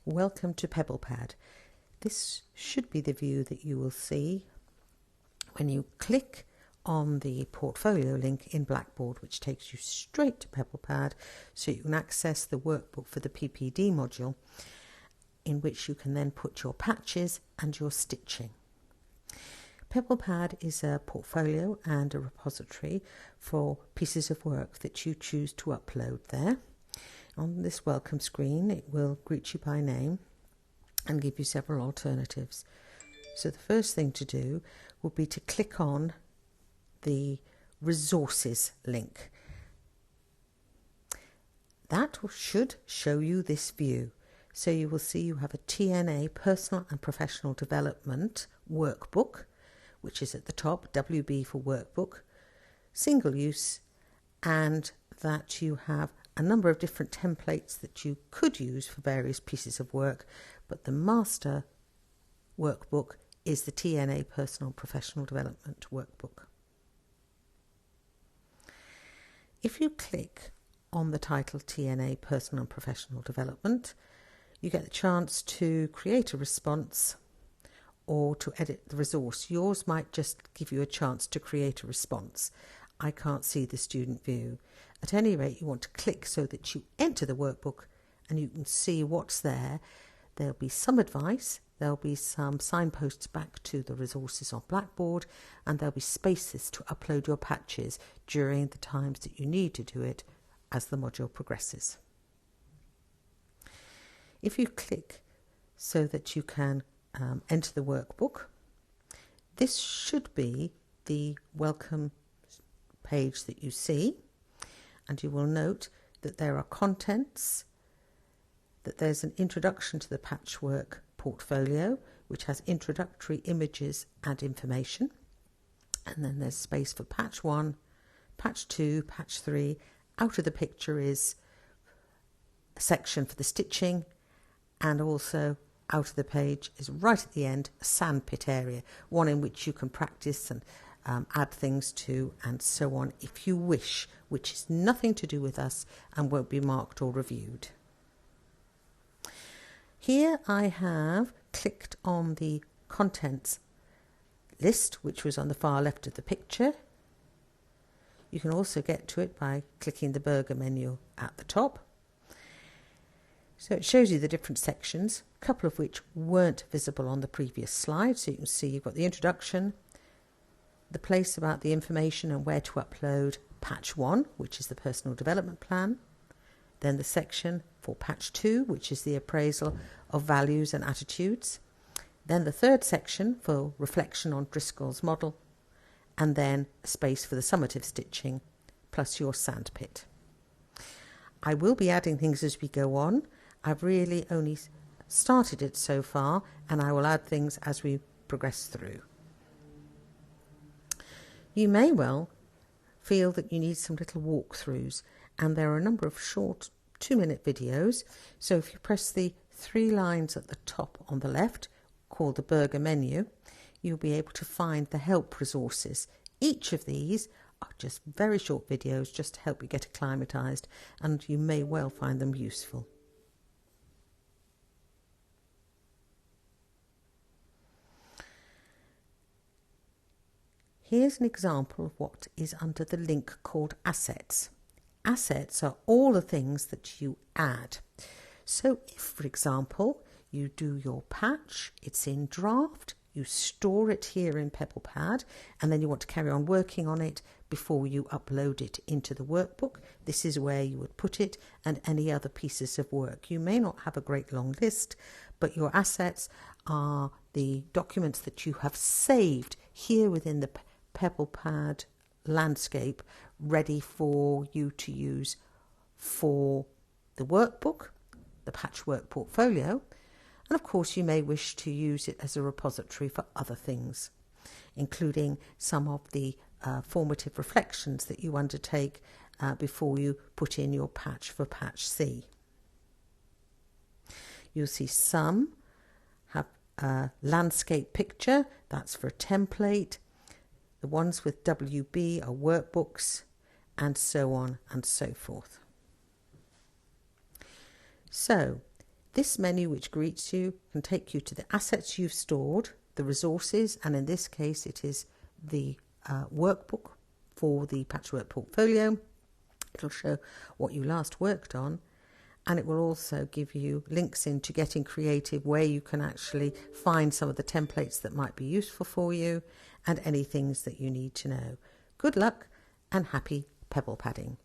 Welcome to PebblePad. This should be the view that you will see when you click on the portfolio link in Blackboard, which takes you straight to PebblePad, so you can access the workbook for the PPD module, in which you can then put your patches and your stitching. PebblePad is a portfolio and a repository for pieces of work that you choose to upload there. On this welcome screen, it will greet you by name and give you several alternatives. So the first thing to do would be to click on the resources link. That should show you this view. So you will see you have a TNA Personal and Professional Development workbook, which is at the top, WB for workbook, single use, and that you have a number of different templates that you could use for various pieces of work, but the master workbook is the TNA Personal Professional Development workbook. If you click on the title TNA Personal and Professional Development, you get the chance to create a response or to edit the resource. Yours might just give you a chance to create a response. I can't see the student view. At any rate, you want to click so that you enter the workbook and you can see what's there. There'll be some advice, there'll be some signposts back to the resources on Blackboard, and there'll be spaces to upload your patches during the times that you need to do it as the module progresses. If you click so that you can enter the workbook, this should be the welcome page that you see, and you will note that there are contents, that there's an introduction to the patchwork portfolio which has introductory images and information, and then there's space for patch 1, patch 2, patch 3. Out of the picture is a section for the stitching, and also out of the page is right at the end a sandpit area, one in which you can practice and add things to and so on if you wish, which is nothing to do with us and won't be marked or reviewed. Here I have clicked on the contents list, which was on the far left of the picture. You can also get to it by clicking the burger menu at the top. So it shows you the different sections, a couple of which weren't visible on the previous slide. So you can see you've got the introduction, the place about the information and where to upload patch 1, which is the personal development plan, then the section for patch 2, which is the appraisal of values and attitudes, then the third section for reflection on Driscoll's model, and then a space for the summative stitching plus your sandpit. I will be adding things as we go on. I've really only started it so far, and I will add things as we progress through. You may well feel that you need some little walkthroughs, and there are a number of short 2-minute videos. So if you press the 3 lines at the top on the left, called the burger menu, you'll be able to find the help resources. Each of these are just very short videos just to help you get acclimatized, and you may well find them useful. Here's an example of what is under the link called Assets. Assets are all the things that you add. So if, for example, you do your patch, it's in draft, you store it here in PebblePad, and then you want to carry on working on it before you upload it into the workbook, this is where you would put it, and any other pieces of work. You may not have a great long list, but your assets are the documents that you have saved here within the PebblePad landscape, ready for you to use for the workbook, the patchwork portfolio, and of course you may wish to use it as a repository for other things, including some of the formative reflections that you undertake before you put in your patch for patch C. You'll see some have a landscape picture, that's for a template. The ones with WB are workbooks, and so on and so forth. So This menu, which greets you, can take you to the assets you've stored, the resources, and in this case it is the workbook for the Patchwork Portfolio. It'll show what you last worked on, and it will also give you links into Getting Creative, where you can actually find some of the templates that might be useful for you and any things that you need to know. Good luck and happy pebble padding.